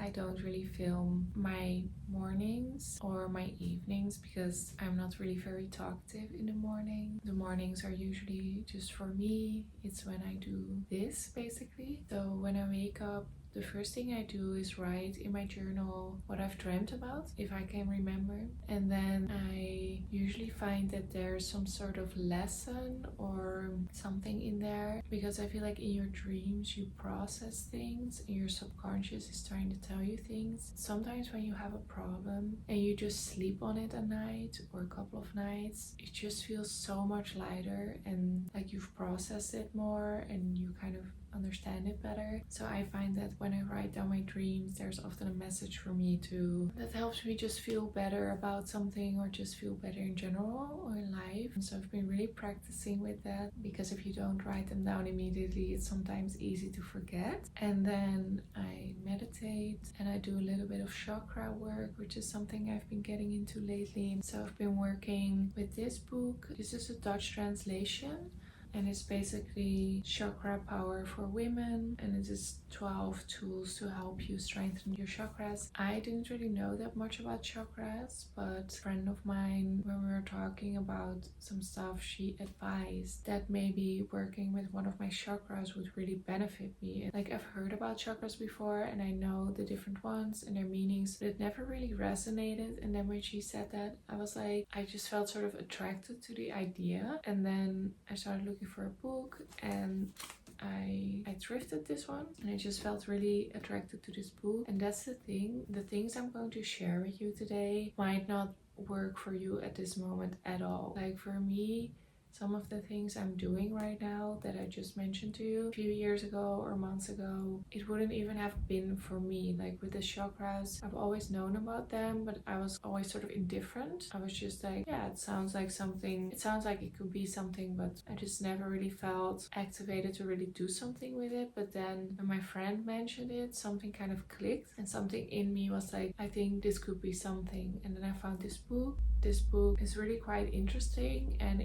I don't really film my mornings or my evenings because I'm not really very talkative in the morning. The mornings are usually just for me. It's when I do this basically. So when I wake up, the first thing I do is write in my journal what I've dreamt about, if I can remember. And then I usually find that there's some sort of lesson or something in there, because I feel like in your dreams you process things and your subconscious is trying to tell you things. Sometimes when you have a problem and you just sleep on it a night or a couple of nights, it just feels so much lighter and like you've processed it more and you kind of understand it better. So I find that when I write down my dreams, there's often a message for me too that helps me just feel better about something or just feel better in general or in life. And so I've been really practicing with that, because if you don't write them down immediately, it's sometimes easy to forget. And then I meditate and I do a little bit of chakra work, which is something I've been getting into lately. So I've been working with this book. This is a Dutch translation, and it's basically chakra power for women, and it is 12 tools to help you strengthen your chakras. I didn't really know that much about chakras, but a friend of mine, when we were talking about some stuff, she advised that maybe working with one of my chakras would really benefit me. Like, I've heard about chakras before and I know the different ones and their meanings, but it never really resonated. And then when she said that, I was like, I just felt sort of attracted to the idea. And then I started looking for a book and I thrifted this one and I just felt really attracted to this book. And that's the thing, the things I'm going to share with you today might not work for you at this moment at all. Like, for me, some of the things I'm doing right now that I just mentioned to you a few years ago or months ago, it wouldn't even have been for me. Like with the chakras, I've always known about them, but I was always sort of indifferent. I was just like, yeah, it sounds like something, it sounds like it could be something, but I just never really felt activated to really do something with it. But then when my friend mentioned it, something kind of clicked and something in me was like, I think this could be something. And then I found this book. This book is really quite interesting, and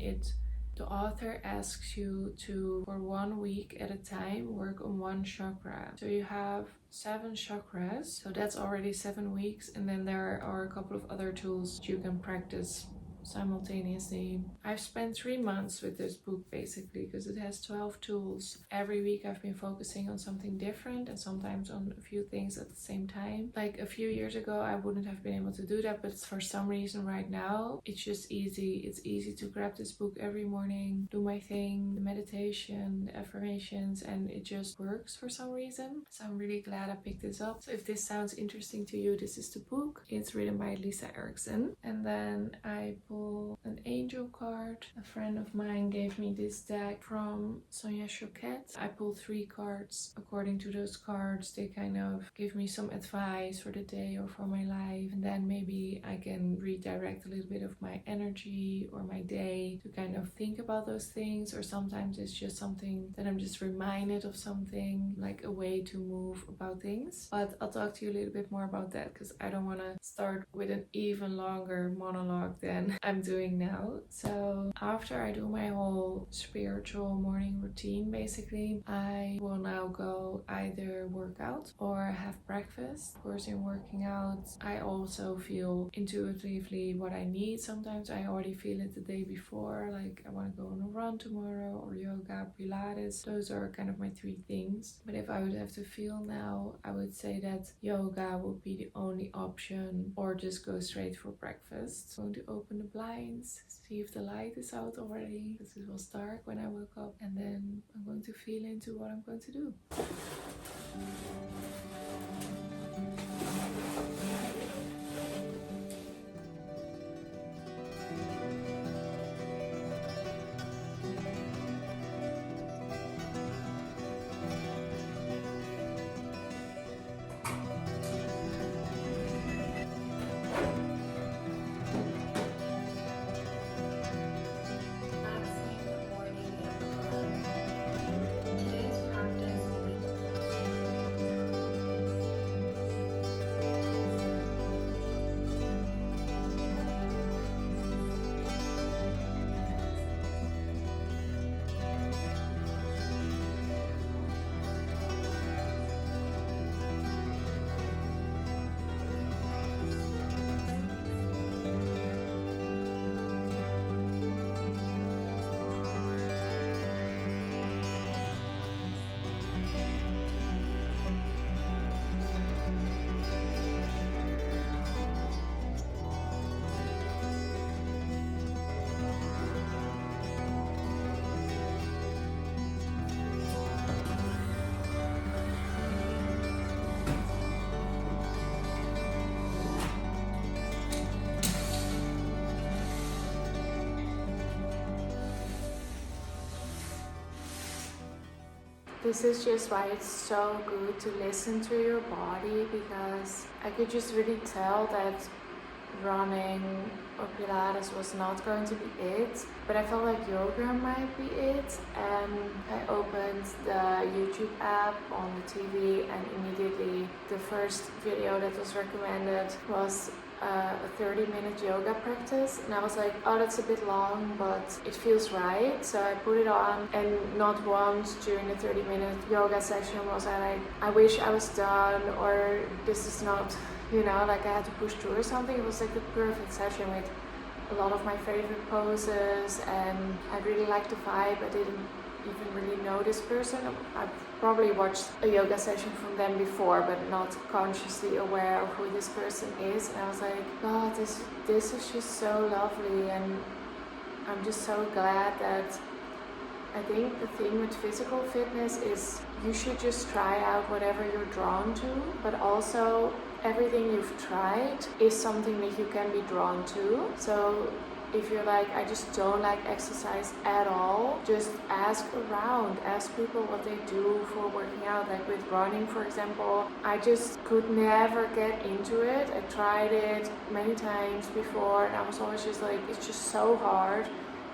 the author asks you to, for 1 week at a time, work on one chakra. So you have 7 chakras, so that's already 7 weeks. And then there are a couple of other tools you can practice simultaneously. I've spent 3 months with this book basically, because it has 12 tools. Every week I've been focusing on something different and sometimes on a few things at the same time. Like a few years ago I wouldn't have been able to do that, but for some reason right now it's just easy. It's easy to grab this book every morning, do my thing, the meditation, the affirmations, and it just works for some reason. So I'm really glad I picked this up. So if this sounds interesting to you, this is the book. It's written by Lisa Erickson. And then I pull an angel card. A friend of mine gave me this deck from Sonia Choquette. I pulled 3 cards. According to those cards, they kind of give me some advice for the day or for my life, and then maybe I can redirect a little bit of my energy or my day to kind of think about those things. Or sometimes it's just something that I'm just reminded of, something like a way to move about things. But I'll talk to you a little bit more about that, because I don't want to start with an even longer monologue than I'm doing now. So after I do my whole spiritual morning routine, basically, I will now go either work out or have breakfast. Of course, in working out, I also feel intuitively what I need. Sometimes I already feel it the day before, like I want to go on a run tomorrow, or yoga, Pilates. Those are kind of my 3 things. But if I would have to feel now, I would say that yoga would be the only option, or just go straight for breakfast. I'm going to open the blinds, see if the light is out already, because it was dark when I woke up, and then I'm going to feel into what I'm going to do. This is just why it's so good to listen to your body, because I could just really tell that running or Pilates was not going to be it, but I felt like yoga might be it. And I opened the YouTube app on the TV, and immediately the first video that was recommended was a 30-minute yoga practice, and I was like, oh, that's a bit long, but it feels right. So I put it on, and not once during the 30-minute yoga session was I like, I wish I was done, or this is not, like I had to push through or something. It was like the perfect session with a lot of my favorite poses, and I really liked the vibe. I didn't even really know this person. I probably watched a yoga session from them before, but not consciously aware of who this person is. And I was like, God, this is just so lovely, and I'm just so glad that I think the thing with physical fitness is you should just try out whatever you're drawn to, but also everything you've tried is something that you can be drawn to. So if you're like, I just don't like exercise at all, just ask around, ask people what they do for working out. Like with running, for example, I just could never get into it. I tried it many times before, and I was always just like, it's just so hard.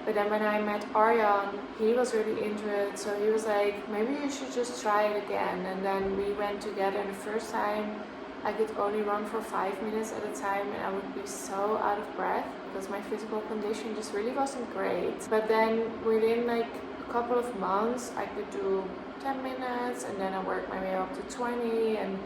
But then when I met Arjan, he was really into it, so he was like, maybe you should just try it again. And then we went together, and the first time I could only run for 5 minutes at a time, and I would be so out of breath because my physical condition just really wasn't great. But then within like a couple of months, I could do 10 minutes, and then I worked my way up to 20, and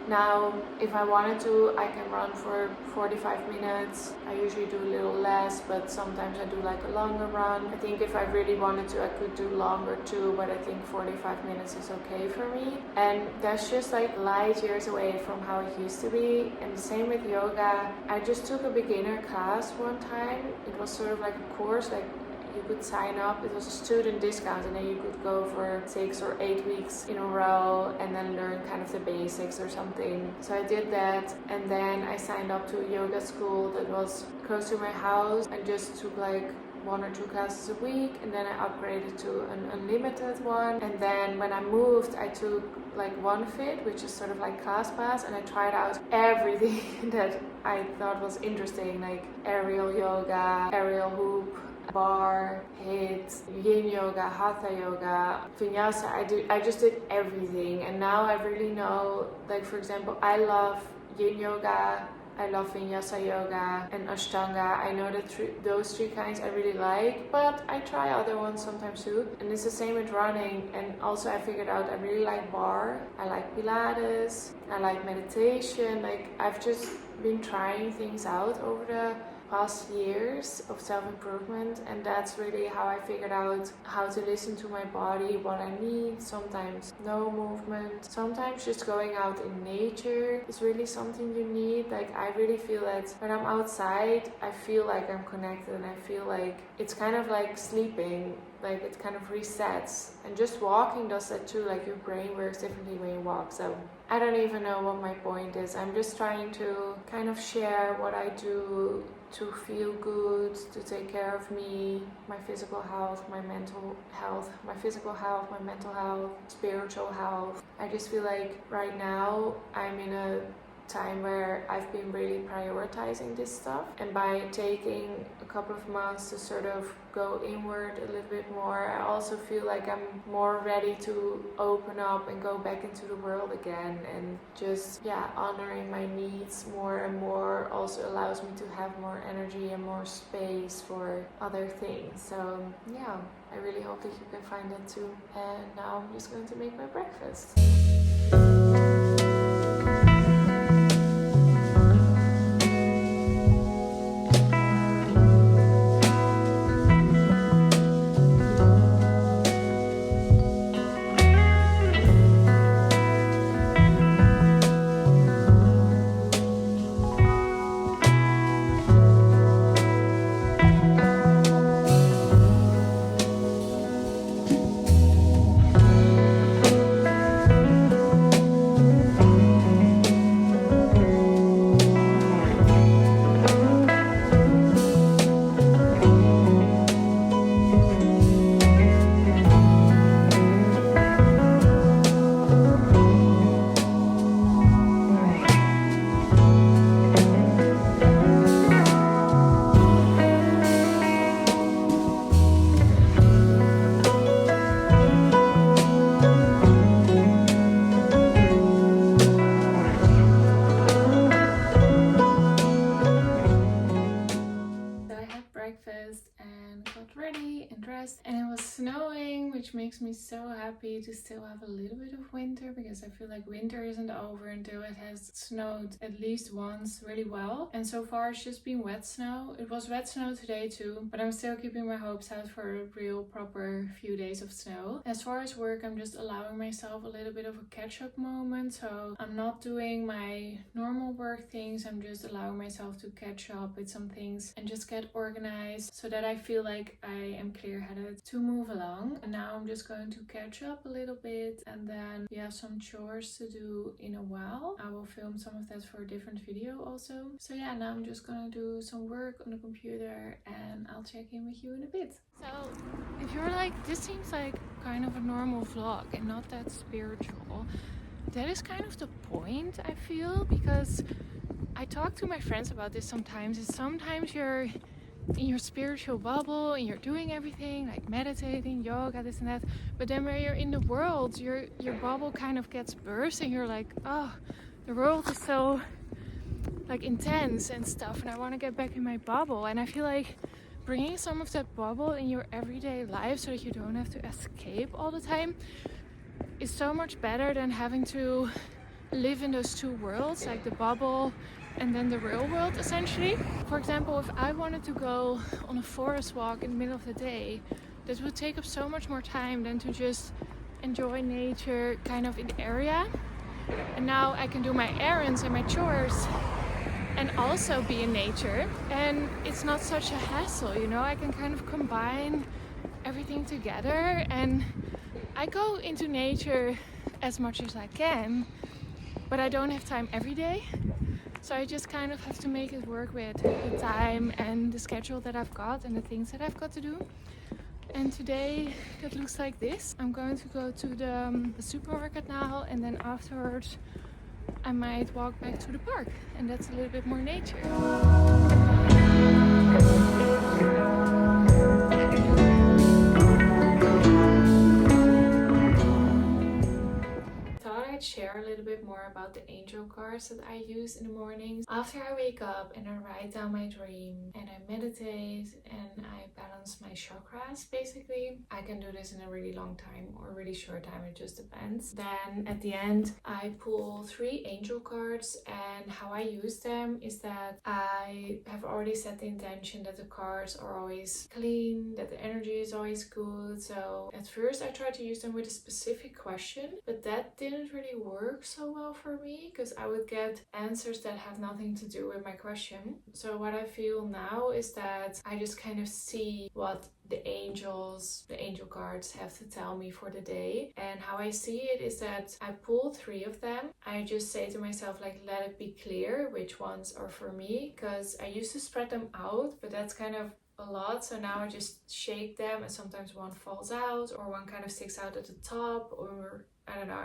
now if I wanted to, I can run for 45 minutes. I usually do a little less, but sometimes I do like a longer run. I think if I really wanted to, I could do longer too, but I think 45 minutes is okay for me. And that's just like light years away from how it used to be. And the same with yoga. I just took a beginner class one time. It was sort of like a course, like you could sign up. It was a student discount, and then you could go for 6 or 8 weeks in a row and then learn kind of the basics or something. So I did that, and then I signed up to a yoga school that was close to my house and just took like 1 or 2 classes a week, and then I upgraded to an unlimited one. And then when I moved, I took like OneFit, which is sort of like ClassPass, and I tried out everything that I thought was interesting, like aerial yoga, aerial hoop, bar, HIIT, yin yoga, hatha yoga, vinyasa. I just did everything, and now I really know, like for example, I love yin yoga, I love Vinyasa yoga and Ashtanga. I know that those three kinds I really like, but I try other ones sometimes too. And it's the same with running. And also I figured out I really like bar. I like Pilates. I like meditation. Like I've just been trying things out over the past years of self-improvement, and that's really how I figured out how to listen to my body, what I need. Sometimes no movement, sometimes just going out in nature is really something you need. Like I really feel that when I'm outside, I feel like I'm connected, and I feel like it's kind of like sleeping, like it kind of resets. And just walking does that too, like your brain works differently when you walk. So I don't even know what my point is. I'm just trying to kind of share what I do to feel good, to take care of me, my physical health, my mental health, my physical health, my mental health, spiritual health. I just feel like right now I'm in a time where I've been really prioritizing this stuff, and by taking a couple of months to sort of go inward a little bit more, I also feel like I'm more ready to open up and go back into the world again, and just honoring my needs more and more also allows me to have more energy and more space for other things. So I really hope that you can find that too. And now I'm just going to make my breakfast. And got ready and dressed, and it was snowing, which makes me so happy to still have a little bit of winter, because I feel like winter isn't over until it has snowed at least once really well. And so far it's just been wet snow. It was wet snow today too, but I'm still keeping my hopes out for a real proper few days of snow. As far as work, I'm just allowing myself a little bit of a catch-up moment, so I'm not doing my normal work things. I'm just allowing myself to catch up with some things and just get organized so that I feel like I am clear-headed to move along. And now I'm just going to catch up a little bit, and then we have some chores to do in a while. I will film some of that for a different video also. So yeah, now I'm just gonna do some work on the computer, and I'll check in with you in a bit. So if you're like, this seems like kind of a normal vlog and not that spiritual, that is kind of the point, I feel, because I talk to my friends about this sometimes. Is sometimes you're in your spiritual bubble and you're doing everything like meditating, yoga, this and that, but then when you're in the world, your bubble kind of gets burst, and you're like, oh, the world is so like intense and stuff, and I want to get back in my bubble. And I feel like bringing some of that bubble in your everyday life so that you don't have to escape all the time is so much better than having to live in those two worlds, like the bubble and then the real world, essentially. For example, if I wanted to go on a forest walk in the middle of the day, that would take up so much more time than to just enjoy nature kind of in the area. And now I can do my errands and my chores and also be in nature. And it's not such a hassle, you know, I can kind of combine everything together, and I go into nature as much as I can, but I don't have time every day. So I just kind of have to make it work with the time and the schedule that I've got and the things that I've got to do. And today it looks like this. I'm going to go to the supermarket now, and then afterwards I might walk back to the park, and that's a little bit more nature. Share a little bit more about the angel cards that I use in the mornings. After I wake up and I write down my dream and I meditate and I balance my chakras, basically, I can do this in a really long time or a really short time, it just depends. Then at the end, I pull 3 angel cards, and how I use them is that I have already set the intention that the cards are always clean, that the energy is always good. So at first I tried to use them with a specific question, but that didn't really work so well for me because I would get answers that have nothing to do with my question. So what I feel now is that I just kind of see what the angel cards have to tell me for the day. And how I see it is that I pull 3 of them. I just say to myself, like, let it be clear which ones are for me, because I used to spread them out, but that's kind of a lot. So now I just shake them, and sometimes one falls out or one kind of sticks out at the top, or I don't know,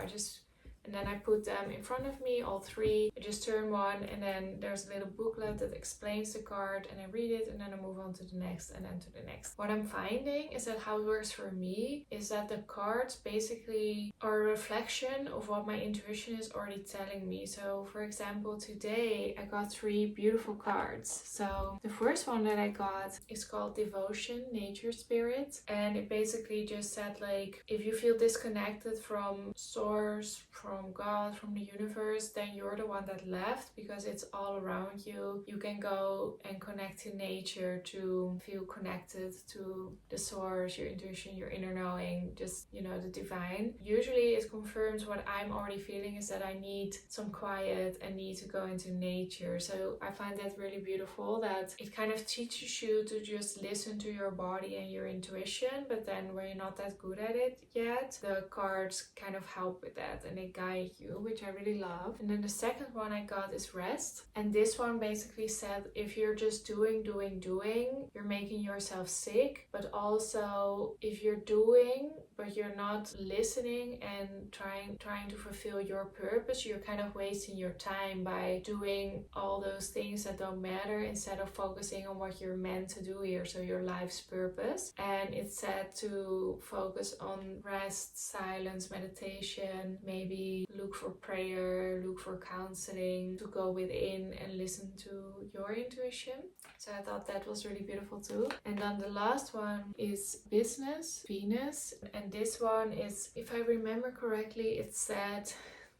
and then I put them in front of me, all 3. I just turn one, and then there's a little booklet that explains the card, and I read it, and then I move on to the next, and then to the next. What I'm finding is that how it works for me is that the cards basically are a reflection of what my intuition is already telling me. So for example, today I got 3 beautiful cards. So the first one that I got is called Devotion, Nature Spirit, and it basically just said, like, if you feel disconnected from source, from God, from the universe, then you're the one that left, because it's all around you. You can go and connect to nature to feel connected to the source, your intuition, your inner knowing, just, you know, the divine. Usually it confirms what I'm already feeling, is that I need some quiet and need to go into nature. So I find that really beautiful, that it kind of teaches you to just listen to your body and your intuition, but then when you're not that good at it yet, the cards kind of help with that and they guide you, which I really love. And then the second one I got is Rest, and this one basically said, if you're just doing, you're making yourself sick. But also, if you're doing but you're not listening and trying to fulfill your purpose, you're kind of wasting your time by doing all those things that don't matter, instead of focusing on what you're meant to do here, so your life's purpose. And it's said to focus on rest, silence, meditation, maybe look for prayer, look for counseling, to go within and listen to your intuition. So I thought that was really beautiful too. And then the last one is Business, Venus. And this one is, if I remember correctly, it said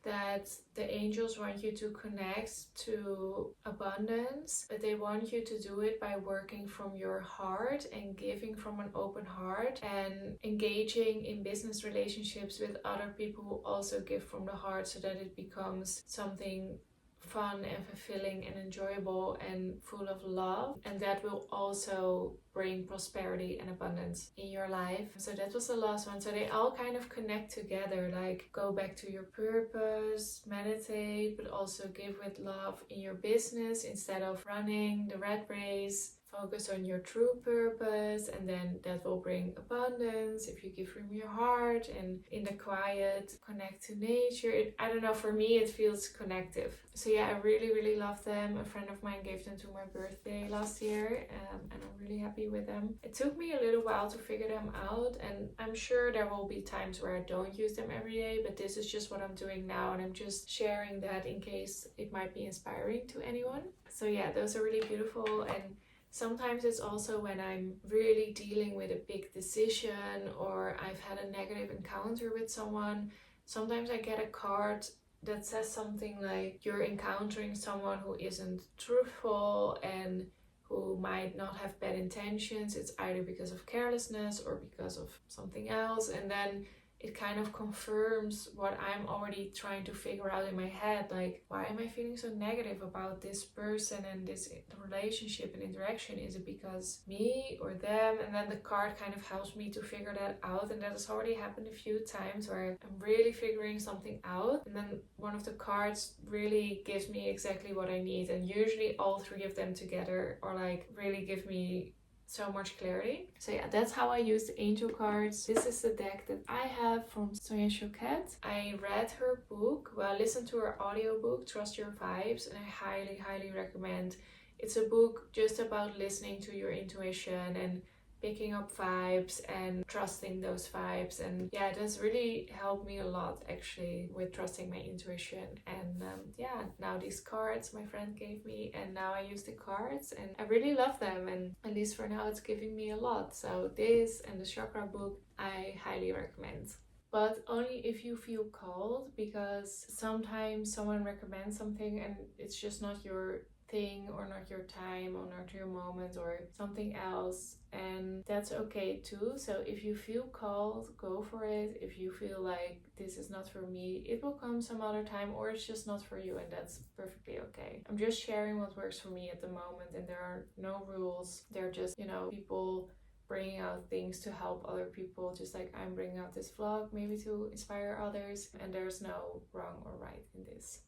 that the angels want you to connect to abundance, but they want you to do it by working from your heart and giving from an open heart, and engaging in business relationships with other people who also give from the heart, so that it becomes something fun and fulfilling and enjoyable and full of love, and that will also bring prosperity and abundance in your life. So that was the last one. So they all kind of connect together, like go back to your purpose, meditate, but also give with love in your business instead of running the rat race. Focus on your true purpose, and then that will bring abundance if you give from your heart, and in the quiet connect to nature. I don't know, for me it feels connective. So yeah, I really love them. A friend of mine gave them to my birthday last year, and I'm really happy with them. It took me a little while to figure them out, and I'm sure there will be times where I don't use them every day, but this is just what I'm doing now, and I'm just sharing that in case it might be inspiring to anyone. So yeah, those are really beautiful. And sometimes it's also when I'm really dealing with a big decision, or I've had a negative encounter with someone. Sometimes I get a card that says something like, you're encountering someone who isn't truthful and who might not have bad intentions. It's either because of carelessness or because of something else. And then it kind of confirms what I'm already trying to figure out in my head. Like, why am I feeling so negative about this person and this relationship and interaction? Is it because me or them? And then the card kind of helps me to figure that out. And that has already happened a few times where I'm really figuring something out, and then one of the cards really gives me exactly what I need. And usually all three of them together are like really give me so much clarity. So yeah, that's how I use the angel cards. This is the deck that I have from Sonia Choquette. I read her book, well, I listened to her audiobook, Trust Your Vibes, and I highly recommend. It's a book just about listening to your intuition and picking up vibes and trusting those vibes. And yeah, it has really helped me a lot actually with trusting my intuition. And yeah, now these cards my friend gave me, and now I use the cards and I really love them, and at least for now it's giving me a lot. So this and the chakra book I highly recommend, but only if you feel called, because sometimes someone recommends something and it's just not your thing or not your time or not your moment or something else, and that's okay too. So if you feel called, go for it. If you feel like this is not for me, it will come some other time, or it's just not for you, and that's perfectly okay. I'm just sharing what works for me at the moment, and there are no rules. They're just, you know, people bringing out things to help other people, just like I'm bringing out this vlog maybe to inspire others, and there's no wrong or right in this.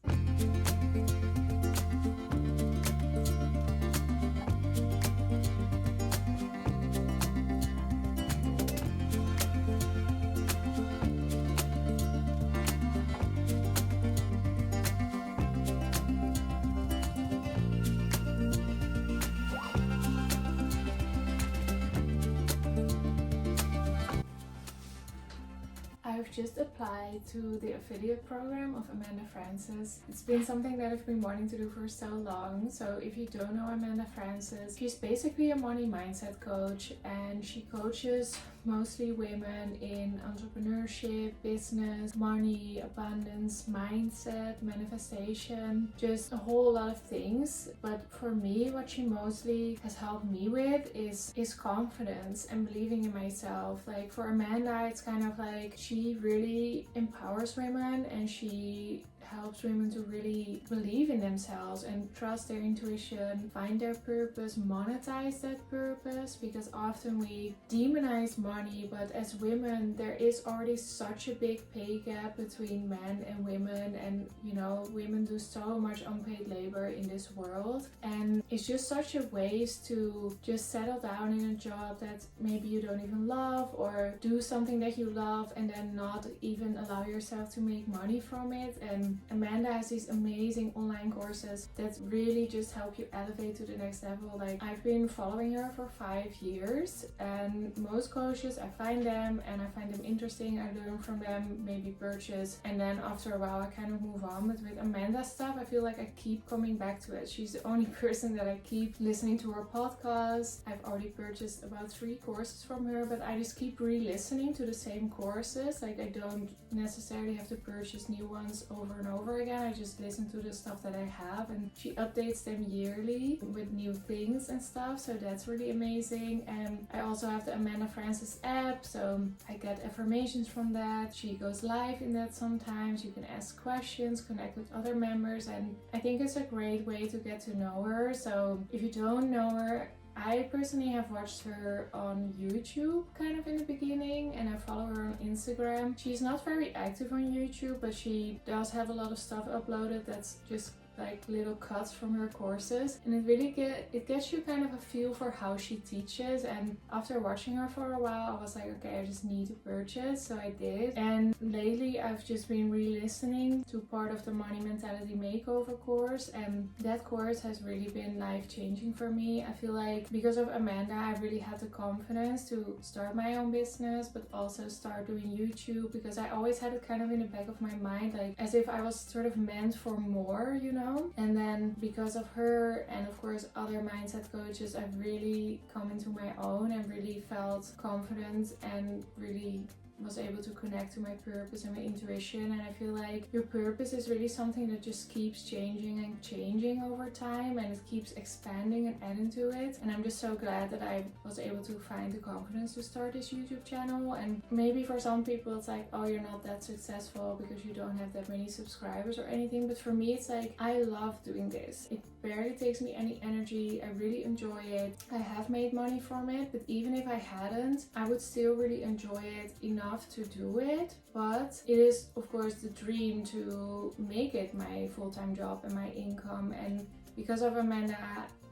I've just applied to the affiliate program of Amanda Frances. It's been something that I've been wanting to do for so long. So if you don't know Amanda Frances, she's basically a money mindset coach, and she coaches mostly women in entrepreneurship, business, money, abundance, mindset, manifestation, just a whole lot of things. But for me, what she mostly has helped me with is confidence and believing in myself. Like for Amanda, it's kind of like she really empowers women, and she helps women to really believe in themselves and trust their intuition, find their purpose, monetize that purpose, because often we demonize money, but as women there is already such a big pay gap between men and women, and you know, women do so much unpaid labor in this world, and it's just such a waste to just settle down in a job that maybe you don't even love, or do something that you love and then not even allow yourself to make money from it. And Amanda has these amazing online courses that really just help you elevate to the next level. Like I've been following her for 5 years, and most coaches, I find them and I find them interesting, I learn from them, maybe purchase, and then after a while I kind of move on. But with Amanda's stuff, I feel like I keep coming back to it. She's the only person that I keep listening to her podcast. I've already purchased about 3 courses from her, but I just keep re-listening to the same courses. Like I don't necessarily have to purchase new ones over and over again. I just listen to the stuff that I have, and she updates them yearly with new things and stuff, so that's really amazing. And I also have the Amanda Frances app, so I get affirmations from that. She goes live in that sometimes. You can ask questions, connect with other members, and I think it's a great way to get to know her. So if you don't know her, I personally have watched her on YouTube kind of in the beginning, and I follow her on Instagram. She's not very active on YouTube, but she does have a lot of stuff uploaded that's just like little cuts from her courses, and it really gets you kind of a feel for how she teaches. And after watching her for a while, I was like, okay, I just need to purchase, so I did. And lately I've just been re-listening to part of the Money Mentality Makeover course, and that course has really been life-changing for me. I feel like because of Amanda, I really had the confidence to start my own business, but also start doing YouTube, because I always had it kind of in the back of my mind, like as if I was sort of meant for more, you know. And then because of her and of course other mindset coaches, I've really come into my own and really felt confident and really was able to connect to my purpose and my intuition. And I feel like your purpose is really something that just keeps changing and changing over time, and it keeps expanding and adding to it. And I'm just so glad that I was able to find the confidence to start this YouTube channel. And maybe for some people it's like, oh, you're not that successful because you don't have that many subscribers or anything, but for me it's like, I love doing this. It barely takes me any energy. I really enjoy it. I have made money from it, but even if I hadn't, I would still really enjoy it enough to do it. But it is of course the dream to make it my full-time job and my income, and because of Amanda,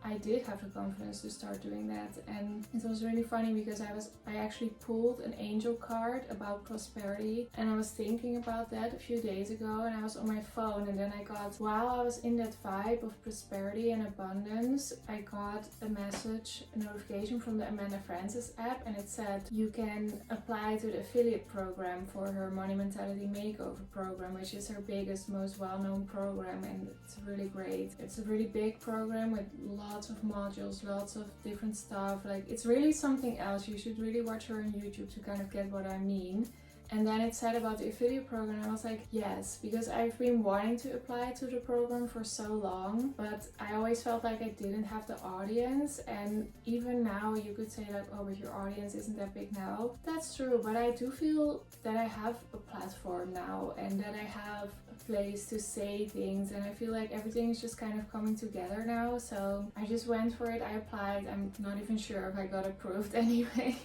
I did have the confidence to start doing that. And it was really funny because I actually pulled an angel card about prosperity, and I was thinking about that a few days ago, and I was on my phone, and then I got, while I was in that vibe of prosperity and abundance, I got a message, a notification from the Amanda Francis app, and it said you can apply to the affiliate program for her Money Mentality Makeover program, which is her biggest, most well-known program, and it's really great. It's a really big program with lots of modules, lots of different stuff. Like, it's really something else. You should really watch her on YouTube to kind of get what I mean. And then it said about the affiliate program, I was like, yes, because I've been wanting to apply to the program for so long, but I always felt like I didn't have the audience. And even now you could say like, oh, but your audience isn't that big now. That's true, but I do feel that I have a platform now, and that I have a place to say things, and I feel like everything is just kind of coming together now. So I just went for it. I applied. I'm not even sure if I got approved anyway.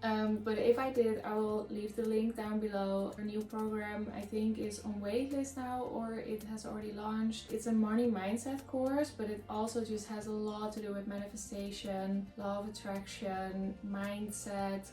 But if I did, I will leave the link down below. Our new program, I think, is on waitlist now, or it has already launched. It's a money mindset course, but it also just has a lot to do with manifestation, law of attraction, mindset,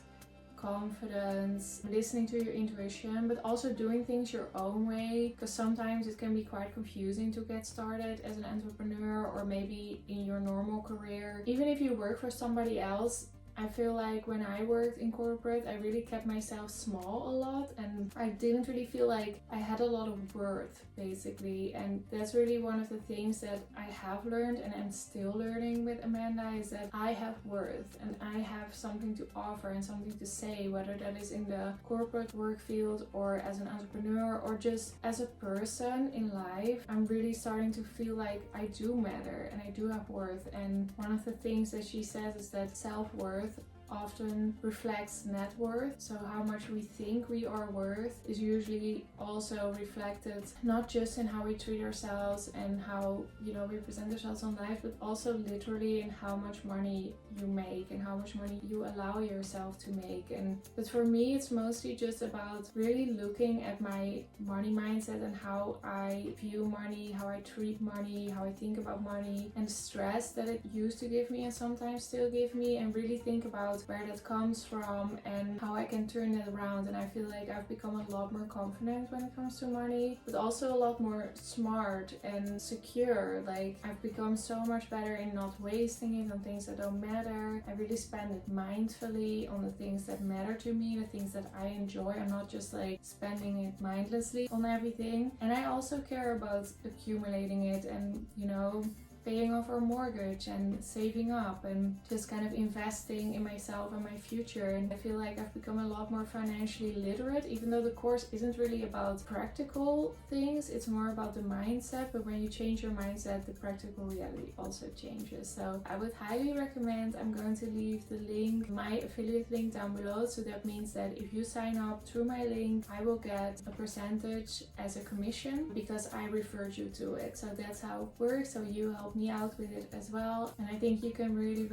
confidence, listening to your intuition, but also doing things your own way, because sometimes it can be quite confusing to get started as an entrepreneur, or maybe in your normal career. Even if you work for somebody else, I feel like when I worked in corporate, I really kept myself small a lot, and I didn't really feel like I had a lot of worth, basically. And that's really one of the things that I have learned, and I'm still learning with Amanda, is that I have worth and I have something to offer and something to say, whether that is in the corporate work field or as an entrepreneur or just as a person in life. I'm really starting to feel like I do matter and I do have worth. And one of the things that she says is that self-worth often reflects net worth. So how much we think we are worth is usually also reflected not just in how we treat ourselves and how, you know, we present ourselves on life, but also literally in how much money you make and how much money you allow yourself to make. But for me, it's mostly just about really looking at my money mindset and how I view money, how I treat money, how I think about money, and the stress that it used to give me and sometimes still give me, and really think about where that comes from and how I can turn it around. And I feel like I've become a lot more confident when it comes to money, but also a lot more smart and secure. Like, I've become so much better in not wasting it on things that don't matter. I really spend it mindfully on the things that matter to me, the things that I enjoy. I'm not just like spending it mindlessly on everything. And I also care about accumulating it and, you know, paying off our mortgage and saving up and just kind of investing in myself and my future. And I feel like I've become a lot more financially literate, even though the course isn't really about practical things, it's more about the mindset. But when you change your mindset, the practical reality also changes. So I would highly recommend, I'm going to leave the link, my affiliate link, down below. So that means that if you sign up through my link, I will get a percentage as a commission because I referred you to it. So that's how it works. So you help me out with it as well, and I think you can really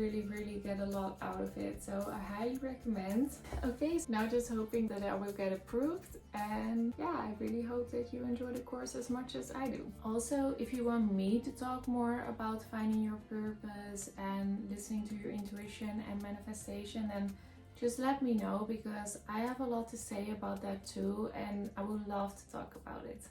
get a lot out of it. So I highly recommend. Okay, so now just hoping that I will get approved, and yeah, I really hope that you enjoy the course as much as I do. Also, if you want me to talk more about finding your purpose and listening to your intuition and manifestation, then just let me know, because I have a lot to say about that too, and I would love to talk about it.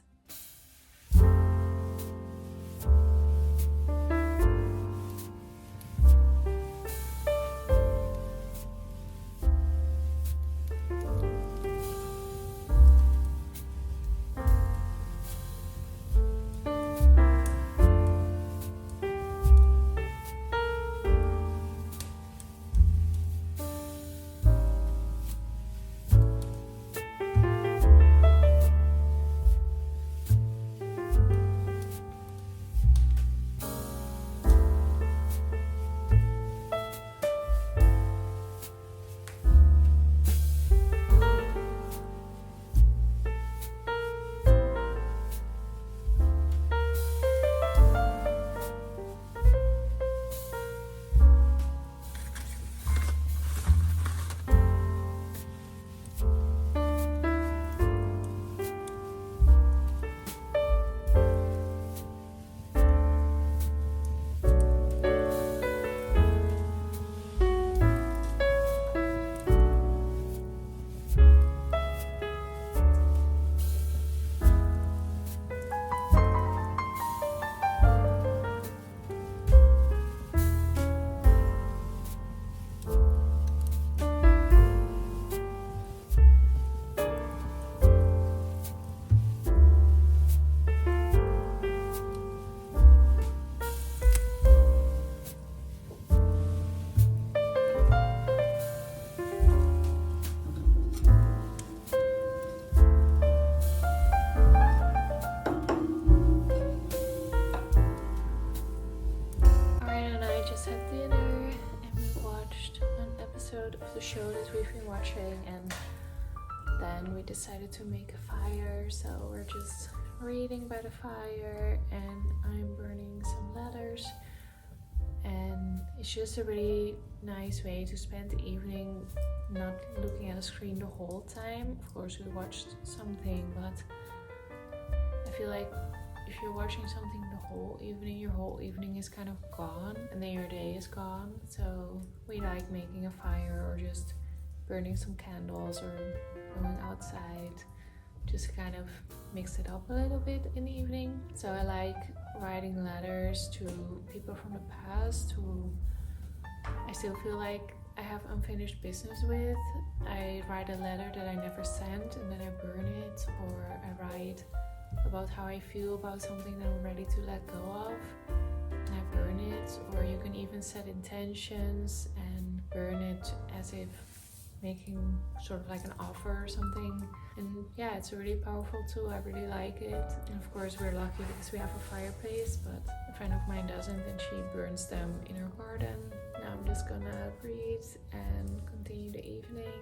decided to make a fire, so we're just reading by the fire and I'm burning some letters. And it's just a really nice way to spend the evening, not looking at a screen the whole time. Of course we watched something, but I feel like if you're watching something the whole evening, your whole evening is kind of gone and then your day is gone. So we like making a fire or just burning some candles or going outside, just kind of mix it up a little bit in the evening. So I like writing letters to people from the past who I still feel like I have unfinished business with. I write a letter that I never sent and then I burn it, or I write about how I feel about something that I'm ready to let go of and I burn it. Or you can even set intentions and burn it as if making sort of like an offer or something. And yeah, it's a really powerful tool. I really like it. And of course we're lucky because we have a fireplace, but a friend of mine doesn't and she burns them in her garden. Now I'm just gonna breathe and continue the evening.